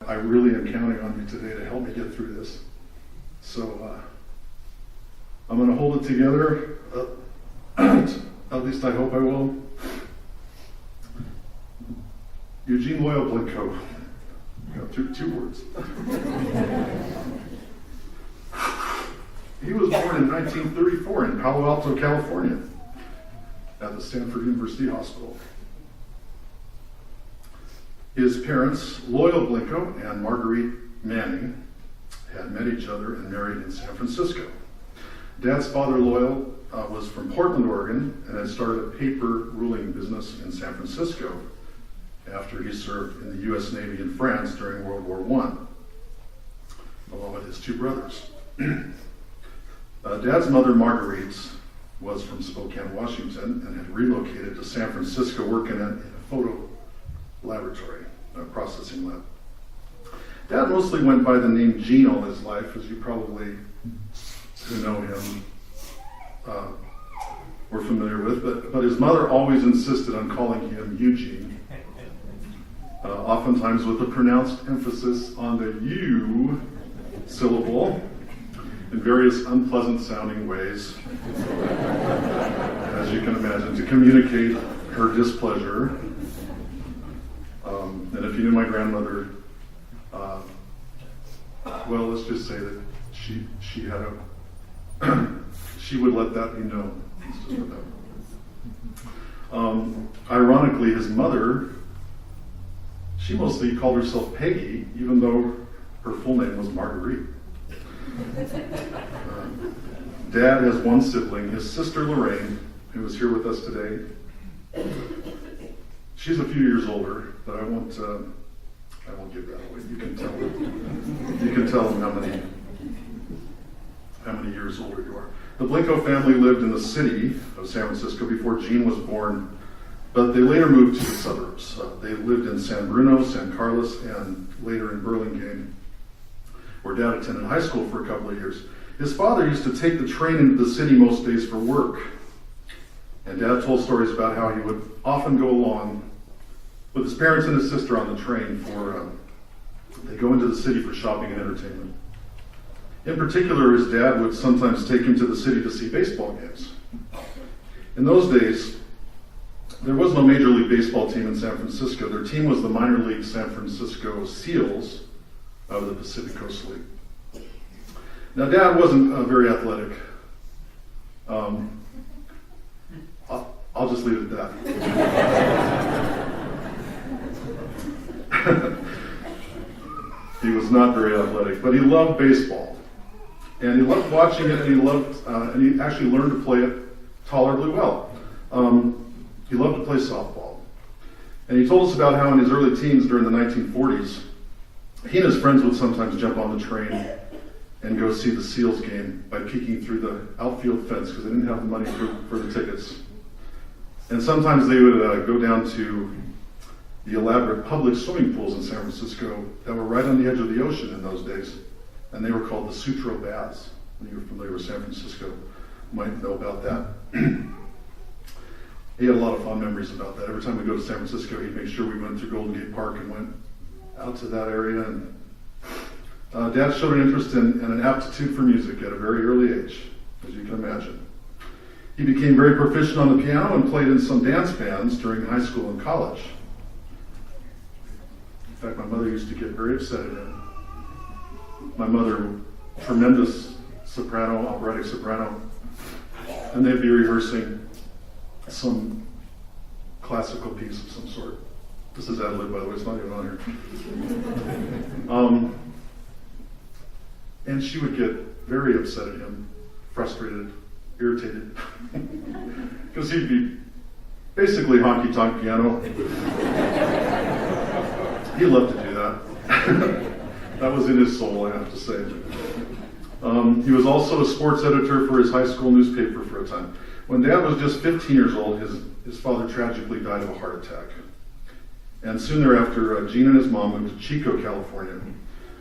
I really am counting on you today to help me get through this. So I'm going to hold it together. At least I hope I will. Eugene Blinco. Got two words. He was born in 1934 in Palo Alto, California, at the Stanford University Hospital. His parents, Loyal Blinco and Marguerite Manning, had met each other and married in San Francisco. Dad's father, Loyal, was from Portland, Oregon, and had started a paper ruling business in San Francisco after he served in the U.S. Navy in France during World War I, along with his two brothers. Dad's mother, Marguerite, was from Spokane, Washington, and had relocated to San Francisco working in a photo laboratory, a processing lab. Dad mostly went by the name Gene all his life, as you probably who know him were familiar with, but his mother always insisted on calling him Eugene, oftentimes with a pronounced emphasis on the U syllable in various unpleasant sounding ways, as you can imagine, to communicate her displeasure. And if you knew my grandmother, well, let's just say that she had she would let that be known. Let's just put that. Ironically, his mother, she mostly called herself Peggy, even though her full name was Marguerite. Dad has one sibling, his sister Lorraine, who is here with us today. She's a few years older, but I won't give that away. You can tell them how many years older you are. The Blinco family lived in the city of San Francisco before Gene was born, but they later moved to the suburbs. They lived in San Bruno, San Carlos, and later in Burlingame, where Dad attended high school for a couple of years. His father used to take the train into the city most days for work, and Dad told stories about how he would often go along with his parents and his sister on the train they go into the city for shopping and entertainment. In particular, his dad would sometimes take him to the city to see baseball games. In those days, there was no Major League Baseball team in San Francisco. Their team was the minor league San Francisco Seals of the Pacific Coast League. Now, Dad wasn't very athletic. I'll just leave it at that. He was not very athletic, but he loved baseball. And he loved watching it, and he actually learned to play it tolerably well. He loved to play softball. And he told us about how in his early teens during the 1940s, he and his friends would sometimes jump on the train and go see the Seals game by peeking through the outfield fence because they didn't have the money for the tickets. And sometimes they would go down to the elaborate public swimming pools in San Francisco that were right on the edge of the ocean in those days. And they were called the Sutro Baths. When you're familiar with San Francisco, you might know about that. He had a lot of fond memories about that. Every time we go to San Francisco, he'd make sure we went through Golden Gate Park and went out to that area. And Dad showed an interest and an aptitude for music at a very early age, as you can imagine. He became very proficient on the piano and played in some dance bands during high school and college. In fact, my mother used to get very upset at him. My mother, tremendous soprano, operatic soprano, and they'd be rehearsing some classical piece of some sort. This is ad lib, by the way, it's not even on here. And she would get very upset at him, frustrated, irritated, because he'd be basically honky-tonk piano. He loved to do that. That was in his soul, I have to say. He was also a sports editor for his high school newspaper for a time. When Dad was just 15 years old, his father tragically died of a heart attack. And soon thereafter, Gene and his mom moved to Chico, California,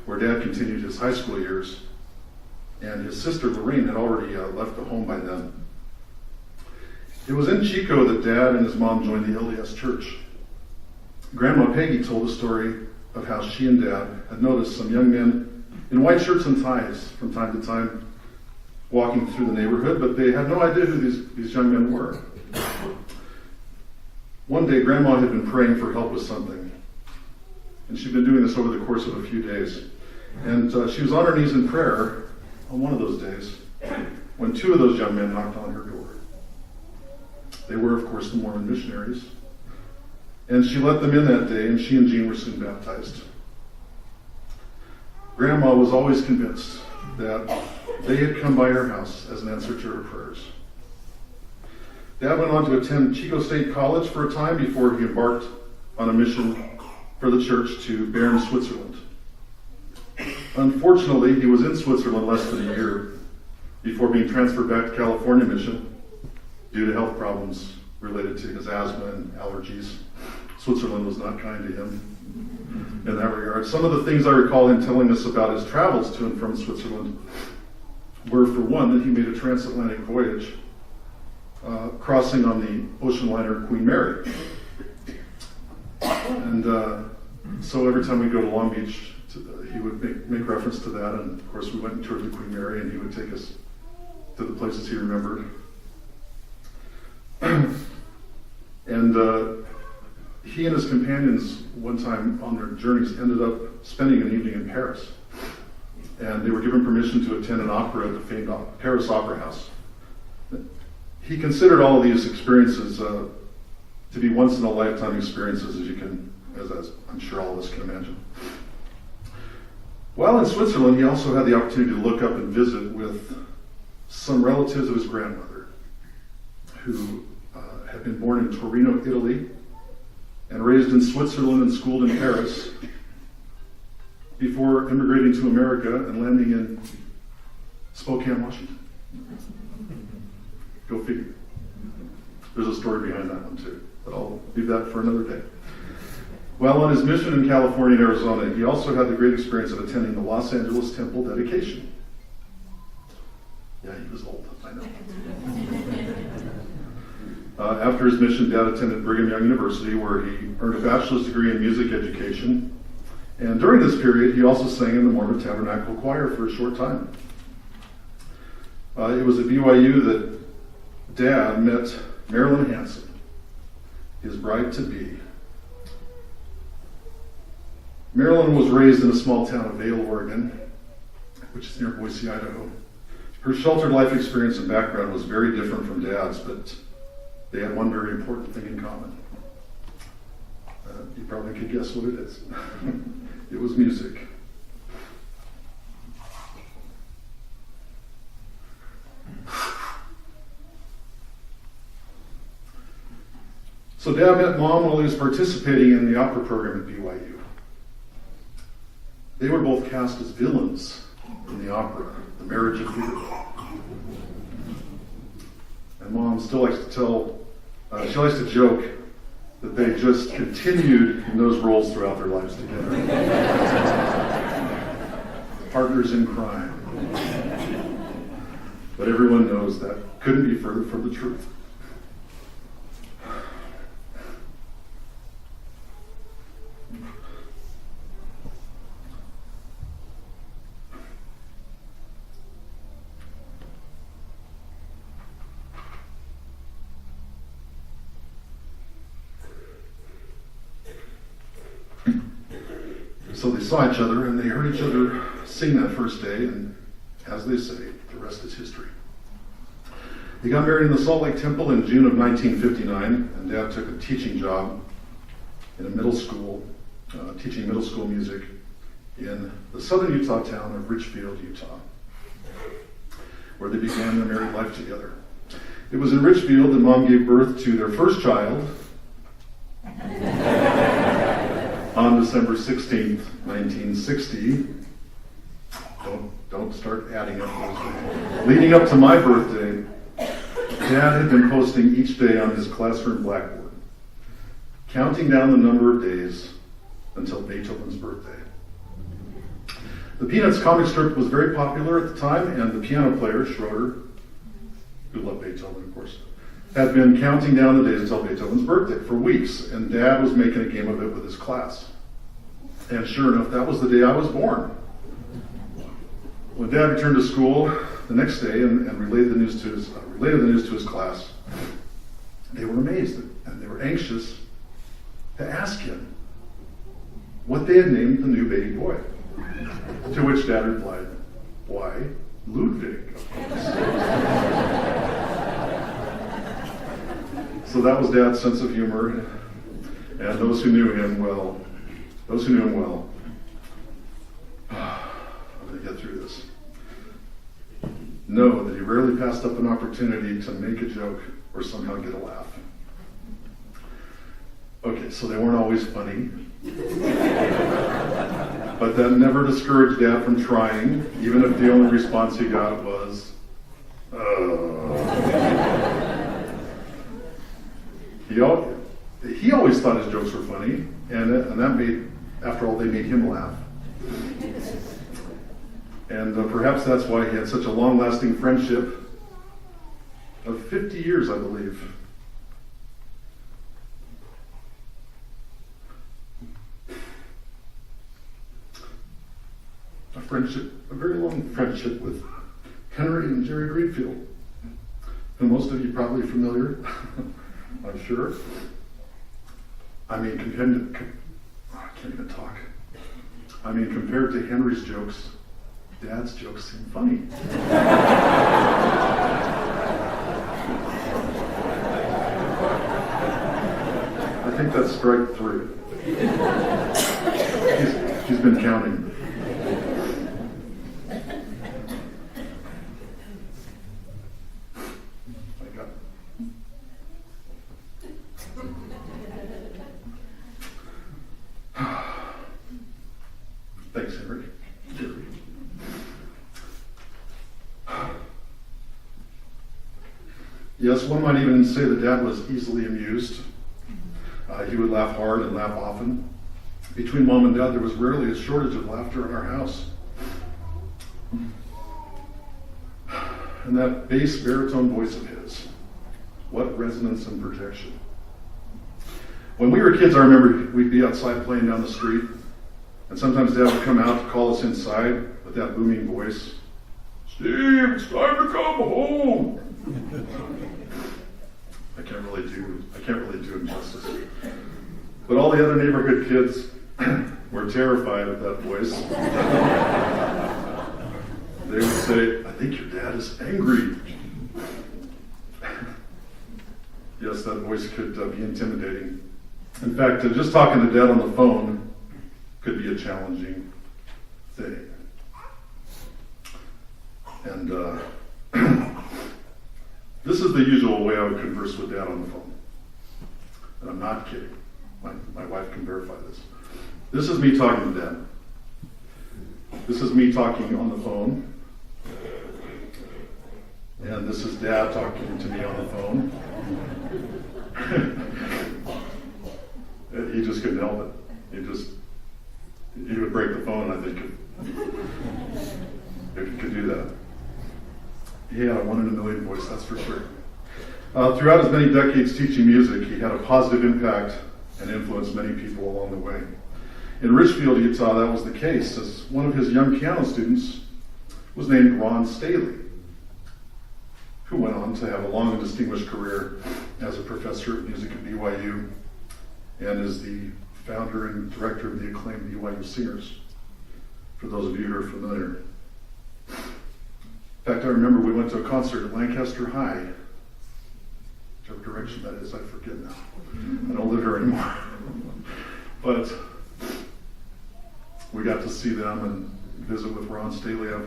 where Dad continued his high school years. And his sister Lorraine had already left the home by then. It was in Chico that Dad and his mom joined the LDS Church. Grandma Peggy told a story of how she and Dad had noticed some young men in white shirts and ties from time to time walking through the neighborhood, but they had no idea who these young men were. One day, Grandma had been praying for help with something, and she'd been doing this over the course of a few days. And she was on her knees in prayer on one of those days when two of those young men knocked on her door. They were, of course, the Mormon missionaries. And she let them in that day, and she and Gene were soon baptized. Grandma was always convinced that they had come by her house as an answer to her prayers. Dad went on to attend Chico State College for a time before he embarked on a mission for the church to Bern, Switzerland. Unfortunately, he was in Switzerland less than a year before being transferred back to California mission due to health problems related to his asthma and allergies. Switzerland was not kind to him in that regard. Some of the things I recall him telling us about his travels to and from Switzerland were, for one, that he made a transatlantic voyage crossing on the ocean liner Queen Mary. And so every time we go to Long Beach, he would make reference to that. And of course, we went and toured the Queen Mary, and he would take us to the places he remembered. And he and his companions, one time on their journeys, ended up spending an evening in Paris. And they were given permission to attend an opera at the famed Paris Opera House. He considered all of these experiences to be once-in-a-lifetime experiences, as I'm sure all of us can imagine. While in Switzerland, he also had the opportunity to look up and visit with some relatives of his grandmother, who had been born in Torino, Italy, and raised in Switzerland and schooled in Paris, before immigrating to America and landing in Spokane, Washington. Go figure. There's a story behind that one too, but I'll leave that for another day. While on his mission in California and Arizona, he also had the great experience of attending the Los Angeles Temple dedication. Yeah, he was old, I know. After his mission, Dad attended Brigham Young University, where he earned a bachelor's degree in music education. And during this period, he also sang in the Mormon Tabernacle Choir for a short time. It was at BYU that Dad met Marilyn Hanson, his bride-to-be. Marilyn was raised in a small town of Vail, Oregon, which is near Boise, Idaho. Her sheltered life experience and background was very different from Dad's, but they had one very important thing in common. You probably could guess what it is. It was music. So Dad met Mom while he was participating in the opera program at BYU. They were both cast as villains in the opera, The Marriage of Eulogy. And Mom still likes to she likes to joke that they just continued in those roles throughout their lives together. Partners in crime. But everyone knows that couldn't be further from the truth. So they saw each other and they heard each other sing that first day, and as they say, the rest is history. They got married in the Salt Lake Temple in June of 1959, and Dad took a teaching job in a middle school, teaching middle school music in the southern Utah town of Richfield, Utah, where they began their married life together. It was in Richfield that Mom gave birth to their first child on December 16th, 1960. Don't start adding up those days. Leading up to my birthday, Dad had been posting each day on his classroom blackboard, counting down the number of days until Beethoven's birthday. The Peanuts comic strip was very popular at the time, and the piano player, Schroeder, who loved Beethoven, of course, had been counting down the days until Beethoven's birthday for weeks, and Dad was making a game of it with his class. And sure enough, that was the day I was born. When Dad returned to school the next day and relayed the news to his class, they were amazed and they were anxious to ask him what they had named the new baby boy. To which Dad replied, "Why, Ludwig, of course." So that was Dad's sense of humor, and those who knew him well, I'm going to get through this, know that he rarely passed up an opportunity to make a joke or somehow get a laugh. Okay, so they weren't always funny, but that never discouraged Dad from trying, even if the only response he got was, He always thought his jokes were funny, and that made, after all, they made him laugh. And perhaps that's why he had such a long-lasting friendship of 50 years, I believe. A very long friendship with Henry and Jerry Greenfield, who most of you probably are familiar, I'm sure. I mean, compared to Henry's jokes, Dad's jokes seem funny. I think that's strike 3. He's been counting. Thanks, Henry. Yes, one might even say that Dad was easily amused. He would laugh hard and laugh often. Between Mom and Dad, there was rarely a shortage of laughter in our house. And that bass baritone voice of his, what resonance and projection. When we were kids, I remember we'd be outside playing down the street, and sometimes Dad would come out to call us inside with that booming voice. "Steve, it's time to come home." I can't really do him justice. But all the other neighborhood kids were terrified of that voice. They would say, "I think your dad is angry." Yes, that voice could be intimidating. In fact, just talking to Dad on the phone could be a challenging thing. And this is the usual way I would converse with Dad on the phone. And I'm not kidding. My wife can verify this. This is me talking to Dad. This is me talking on the phone. And this is Dad talking to me on the phone. He just couldn't help it. He would break the phone, I think, if he could do that. He had a 1 in a million voice, that's for sure. Throughout his many decades teaching music, he had a positive impact and influenced many people along the way. In Richfield, Utah, that was the case, as one of his young piano students was named Ron Staley, who went on to have a long and distinguished career as a professor of music at BYU and is the founder and director of the acclaimed BYU Singers, for those of you who are familiar. In fact, I remember we went to a concert at Lancaster High. Whichever direction that is, I forget now. I don't live here anymore. But we got to see them and visit with Ron Staley or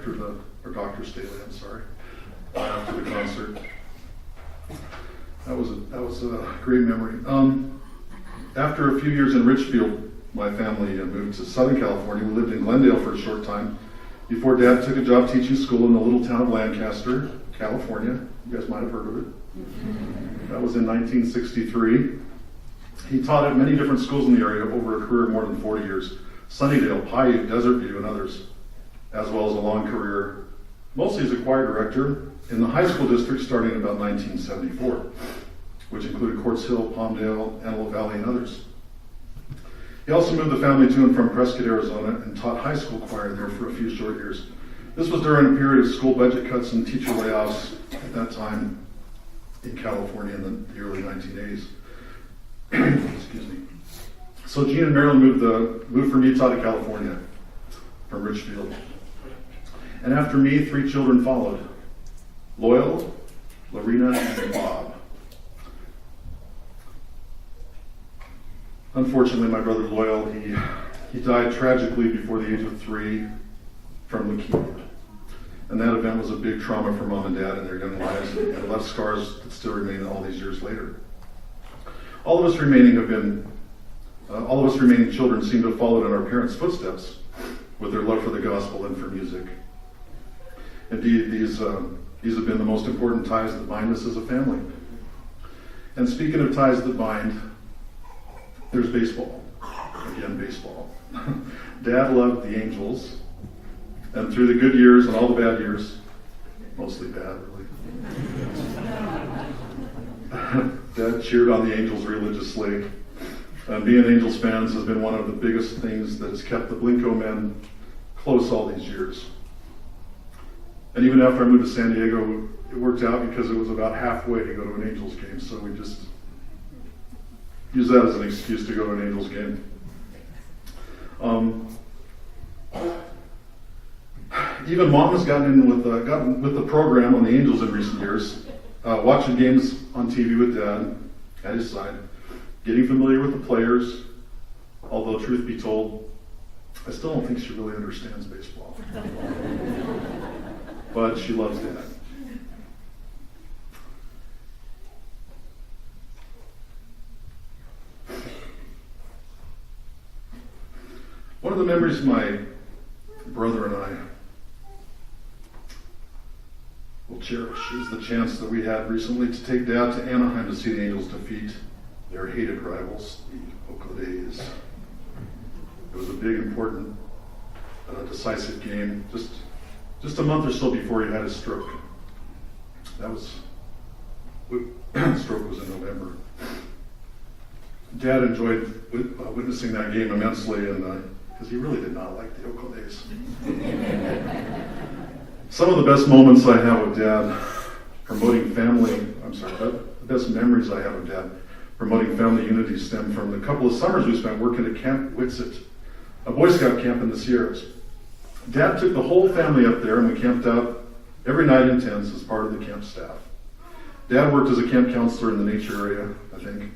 Dr. Staley, after the concert. That was a great memory. After a few years in Richfield, my family moved to Southern California. We lived in Glendale for a short time before Dad took a job teaching school in the little town of Lancaster, California. You guys might have heard of it. That was in 1963. He taught at many different schools in the area over a career of more than 40 years. Sunnydale, Paiute, Desert View, and others, as well as a long career, mostly as a choir director in the high school district starting in about 1974, which included Quartz Hill, Palmdale, Antelope Valley, and others. He also moved the family to and from Prescott, Arizona, and taught high school choir there for a few short years. This was during a period of school budget cuts and teacher layoffs at that time in California in the early 1980s. Excuse me. So Gene and Marilyn moved from Utah to California, from Richfield. And after me, 3 children followed: Loyal, Lorena, and Bob. Unfortunately, my brother Loyal, he died tragically before the age of 3 from leukemia. And that event was a big trauma for Mom and Dad in their young lives, and it left scars that still remain all these years later. All of us remaining children seem to have followed in our parents' footsteps with their love for the gospel and for music. Indeed, these have been the most important ties that bind us as a family. And speaking of ties that bind, there's baseball. Again, baseball. Dad loved the Angels, and through the good years and all the bad years, mostly bad, really, Dad cheered on the Angels religiously. And being Angels fans has been one of the biggest things that has kept the Blinco men close all these years. And even after I moved to San Diego, it worked out because it was about halfway to go to an Angels game, so we just use that as an excuse to go to an Angels game. Even Mom has gotten with the program on the Angels in recent years, watching games on TV with Dad at his side, getting familiar with the players, although truth be told, I still don't think she really understands baseball. But she loves Dad. One of the memories my brother and I will cherish is the chance that we had recently to take Dad to Anaheim to see the Angels defeat their hated rivals, the Oakland A's. It was a big, important, decisive game, just a month or so before he had his stroke. Stroke was in November. Dad enjoyed witnessing that game immensely, and because he really did not like the Oakland A's. Some of the best moments I have with Dad the best memories I have of Dad promoting family unity stem from the couple of summers we spent working at Camp Whitsett, a Boy Scout camp in the Sierras. Dad took the whole family up there, and we camped out every night in tents as part of the camp staff. Dad worked as a camp counselor in the nature area, I think,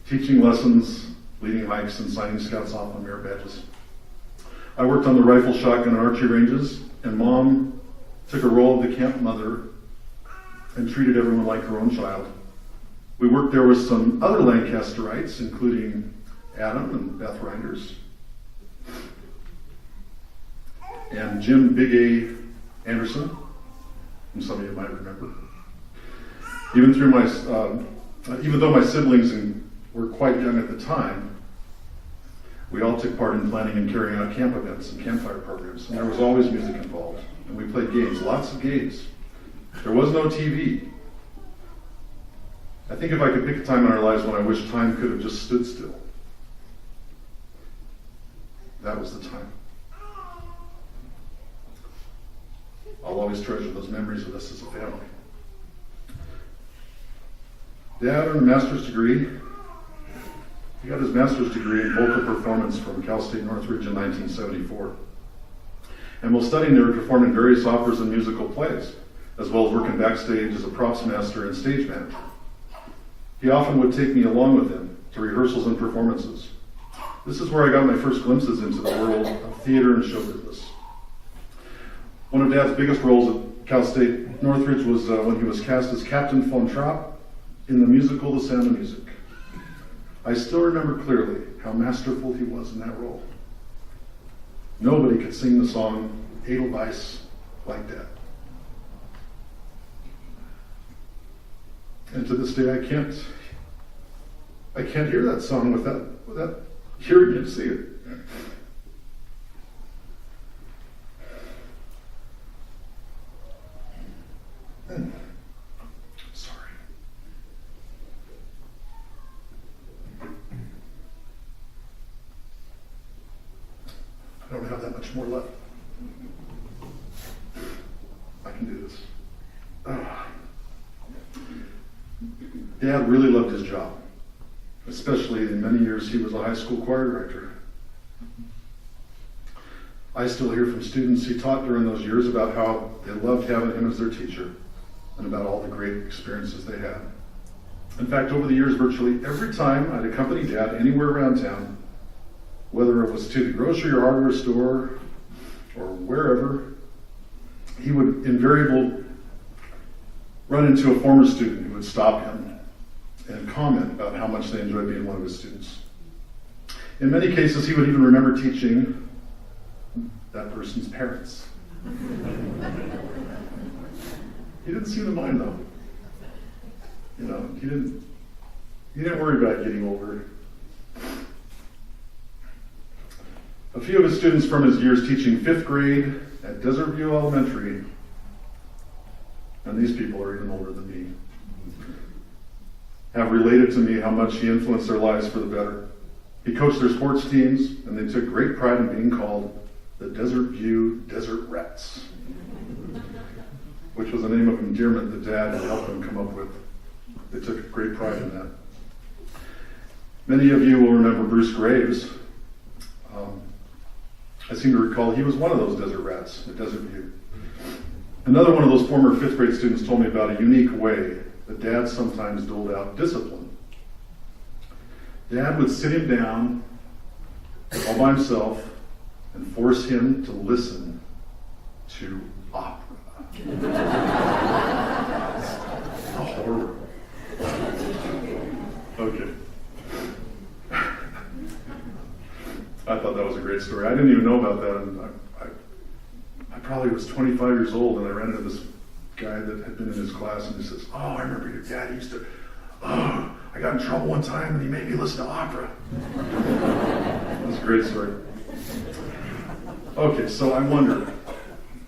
teaching lessons, leading hikes, and signing scouts off on merit badges. I worked on the rifle, shotgun, and archery ranges, and Mom took a role of the camp mother and treated everyone like her own child. We worked there with some other Lancasterites, including Adam and Beth Reinders, and Jim Big A Anderson, whom some of you might remember. Even though my siblings were quite young at the time, we all took part in planning and carrying out camp events and campfire programs, and there was always music involved. And we played games, lots of games. There was no TV. I think if I could pick a time in our lives when I wish time could have just stood still, that was the time. I'll always treasure those memories of us as a family. Dad earned a master's degree. He got his master's degree in vocal performance from Cal State Northridge in 1974. And while studying there, he performed in various operas and musical plays, as well as working backstage as a props master and stage manager. He often would take me along with him to rehearsals and performances. This is where I got my first glimpses into the world of theater and show business. One of Dad's biggest roles at Cal State Northridge was when he was cast as Captain Von Trapp in the musical The Sound of Music. I still remember clearly how masterful he was in that role. Nobody could sing the song Edelweiss like that. And to this day, I can't hear that song without hearing him sing it. Sorry. have that much more left. I can do this. Dad really loved his job, especially in many years he was a high school choir director. I still hear from students he taught during those years about how they loved having him as their teacher and about all the great experiences they had. In fact, over the years, virtually every time I'd accompany Dad anywhere around town, whether it was to the grocery or hardware store or wherever, he would invariably run into a former student who would stop him and comment about how much they enjoyed being one of his students. In many cases, he would even remember teaching that person's parents. He didn't seem to mind though. You know, he didn't worry about getting older. A few of his students from his years teaching 5th grade at Desert View Elementary, and these people are even older than me, have related to me how much he influenced their lives for the better. He coached their sports teams, and they took great pride in being called the Desert View Desert Rats, which was a name of endearment that Dad had helped them come up with. They took great pride in that. Many of you will remember Bruce Graves. I seem to recall he was one of those desert rats at Desert View. Another one of those former 5th grade students told me about a unique way that Dad sometimes doled out discipline. Dad would sit him down all by himself and force him to listen to opera. A horror. Okay. I thought that was a great story. I didn't even know about that. And I probably was 25 years old, and I ran into this guy that had been in his class, and he says, "Oh, I remember your dad used to, I got in trouble one time, and he made me listen to opera." That's a great story. Okay, so I wonder,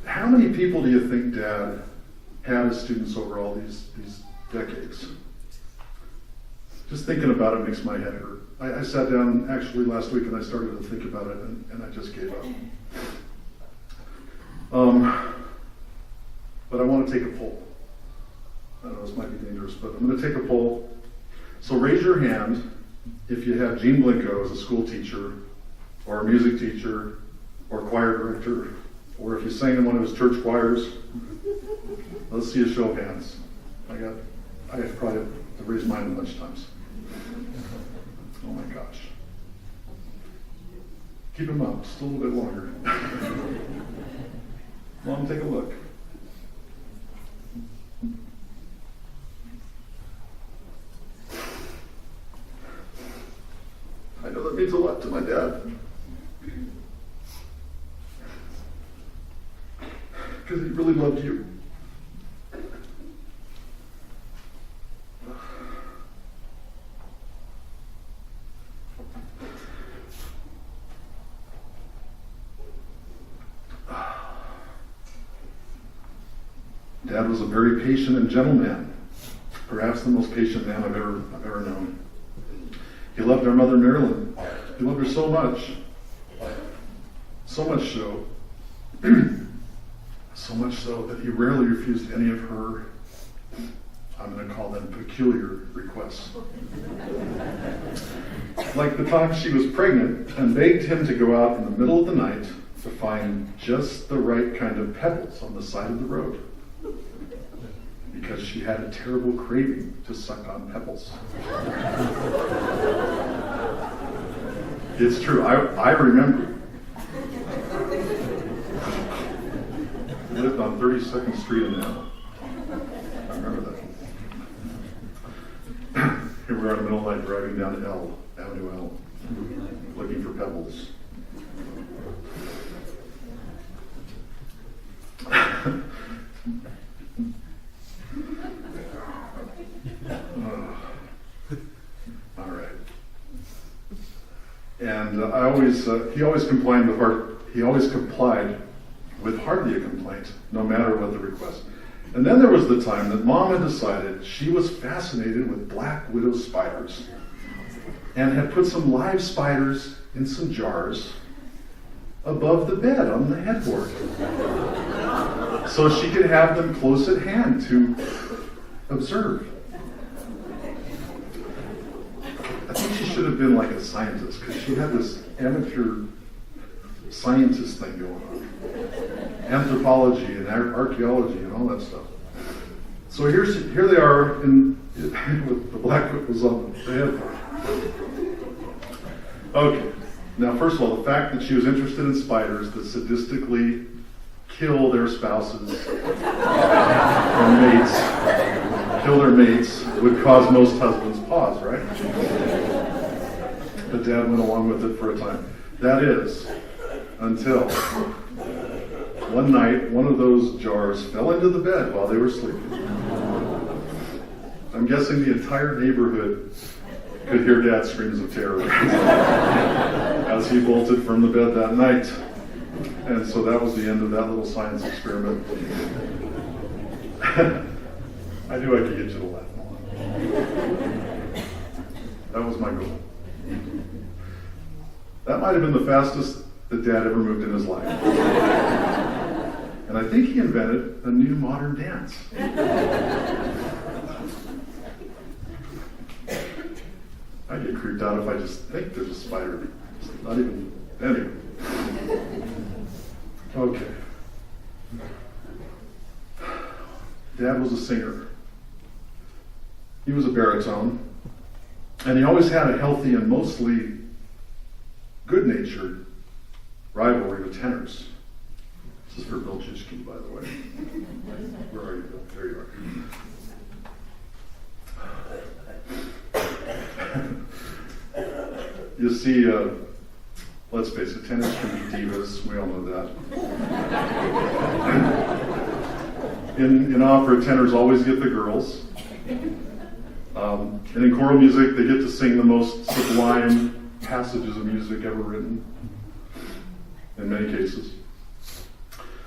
how many people do you think Dad had as students over all these decades? Just thinking about it makes my head hurt. I sat down actually last week and I started to think about it, and I just gave up. But I want to take a poll. I know this might be dangerous, but I'm going to take a poll. So raise your hand if you have Gene Blinco as a school teacher, or a music teacher, or choir director, or if you sang in one of his church choirs. Let's see a show of hands. I probably have to raise mine a bunch of times. Oh my gosh. Keep them up, just a little bit longer. Mom, take a look. I know that means a lot to my dad. Because he really loved you. Dad was a very patient and gentle man, perhaps the most patient man I've ever known. He loved our mother Marilyn. He loved her so much so, so much so that he rarely refused any of her, I'm going to call them peculiar requests. Like the time she was pregnant and begged him to go out in the middle of the night to find just the right kind of pebbles on the side of the road, because she had a terrible craving to suck on pebbles. It's true. I remember. We lived on 32nd Street in L. I remember that. Here we are in the middle of the night driving down Avenue L, looking for pebbles. All right. And he always complied with hardly a complaint, no matter what the request. And then there was the time that Mom had decided she was fascinated with black widow spiders and had put some live spiders in some jars above the bed on the headboard, so she could have them close at hand to observe. I think she should have been like a scientist, because she had this amateur scientist thing going on. Anthropology and archaeology and all that stuff. So here they are, with the Blackfoot was on the headboard. Okay, now first of all, the fact that she was interested in spiders that sadistically kill their spouses or mates, kill their mates, would cause most husbands pause, right? But Dad went along with it for a time. That is, until one night, one of those jars fell into the bed while they were sleeping. I'm guessing the entire neighborhood could hear Dad's screams of terror as he bolted from the bed that night. And so that was the end of that little science experiment. I knew I could get you to laugh. That was my goal. That might have been the fastest that Dad ever moved in his life. And I think he invented a new modern dance. I get creeped out if I just think there's a spider. It's not even, anyway. Okay. Dad was a singer. He was a baritone. And he always had a healthy and mostly good-natured rivalry with tenors. This is for Bill Chichkin, by the way. Where are you, Bill? There you are. You see, let's face it, tenors can be divas. We all know that. In opera, tenors always get the girls. And in choral music, they get to sing the most sublime passages of music ever written, in many cases.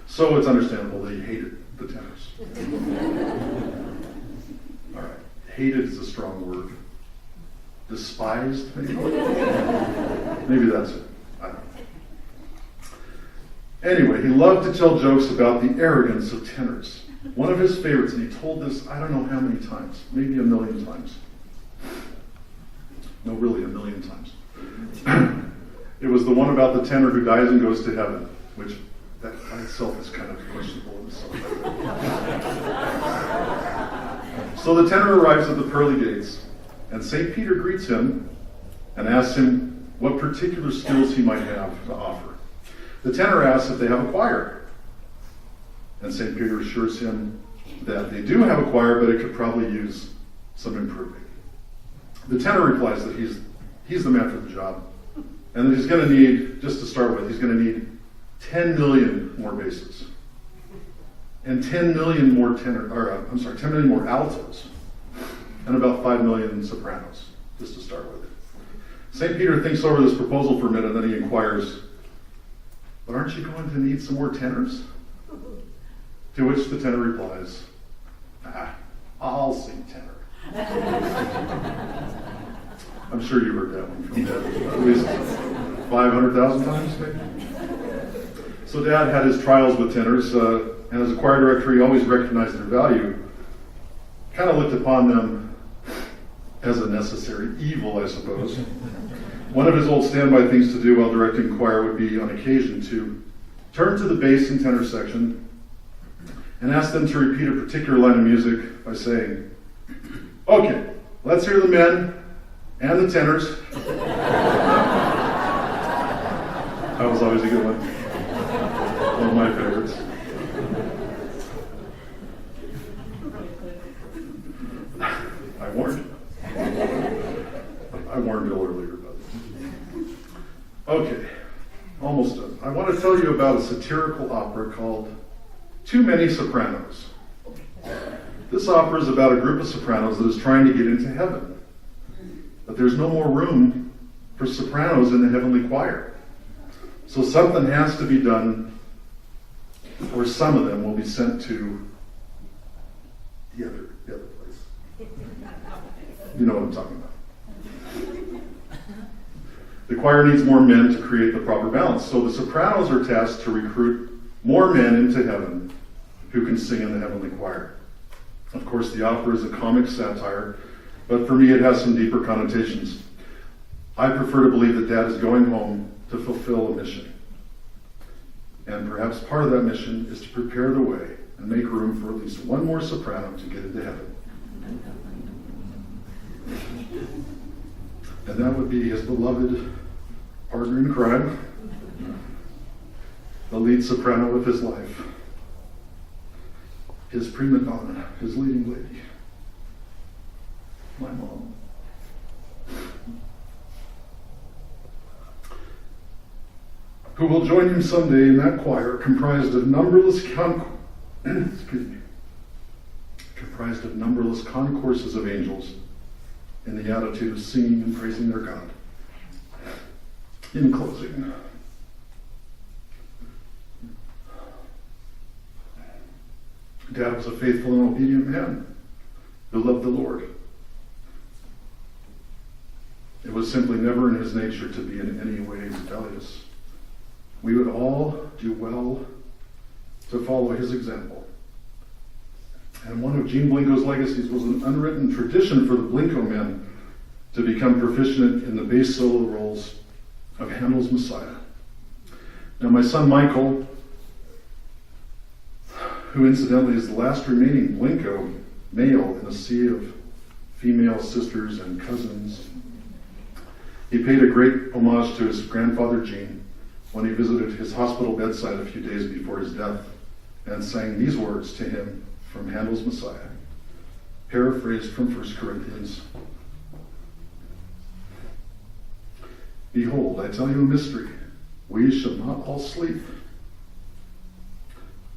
So it's understandable that he hated the tenors. All right, hated is a strong word. Despised, maybe? Maybe that's it. I don't know. Anyway, he loved to tell jokes about the arrogance of tenors. One of his favorites, and he told this I don't know how many times, maybe 1,000,000 times. No, really, 1,000,000 times. It was the one about the tenor who dies and goes to heaven, which that by itself is kind of questionable in itself. So the tenor arrives at the pearly gates, and St. Peter greets him and asks him what particular skills he might have to offer. The tenor asks if they have a choir, and St. Peter assures him that they do have a choir, but it could probably use some improving. The tenor replies that he's the man for the job, and that he's going to need, just to start with, he's going to need 10 million more basses, and 10 million more 10 million more altos, and about 5 million sopranos, just to start with. St. Peter thinks over this proposal for a minute, and then he inquires, but aren't you going to need some more tenors? To which the tenor replies, I'll sing tenor. I'm sure you heard that one from Dad at least 500,000 times, maybe. So Dad had his trials with tenors, and as a choir director, he always recognized their value, kind of looked upon them as a necessary evil, I suppose. One of his old standby things to do while directing choir would be, on occasion, to turn to the bass and tenor section and ask them to repeat a particular line of music by saying, okay, let's hear the men and the tenors. That was always a good one. One of my favorites. I warned you. I warned Bill earlier about this. Okay, almost done. I want to tell you about a satirical opera called Too Many Sopranos. This opera is about a group of sopranos that is trying to get into heaven. But there's no more room for sopranos in the heavenly choir. So something has to be done, or some of them will be sent to the other place. You know what I'm talking about. The choir needs more men to create the proper balance. So the sopranos are tasked to recruit more men into heaven who can sing in the heavenly choir. Of course, the opera is a comic satire, but for me it has some deeper connotations. I prefer to believe that Dad is going home to fulfill a mission. And perhaps part of that mission is to prepare the way and make room for at least one more soprano to get into heaven. And that would be his beloved partner in crime, the lead soprano of his life, his prima donna, his leading lady, my mom. Who will join him someday in that choir comprised of numberless concourses of angels in the attitude of singing and praising their God. In closing, Dad was a faithful and obedient man who loved the Lord. It was simply never in his nature to be in any way rebellious. We would all do well to follow his example. And one of Gene Blinco's legacies was an unwritten tradition for the Blinco men to become proficient in the bass solo roles of Handel's Messiah. Now my son Michael, who incidentally is the last remaining Blinco male in a sea of female sisters and cousins, he paid a great homage to his grandfather Gene when he visited his hospital bedside a few days before his death and sang these words to him from Handel's Messiah, paraphrased from 1 Corinthians. Behold, I tell you a mystery. We shall not all sleep,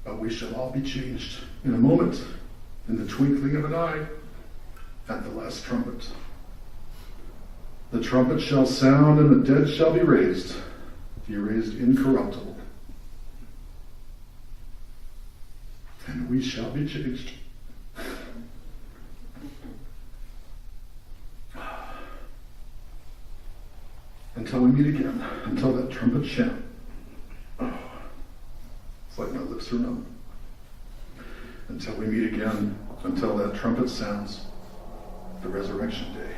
but we shall all be changed in a moment, in the twinkling of an eye, at the last trumpet. The trumpet shall sound, and the dead shall be raised incorruptible. And we shall be changed. Until we meet again, until that trumpet sound. Oh, it's like my lips are numb. Until we meet again, until that trumpet sounds, the resurrection day.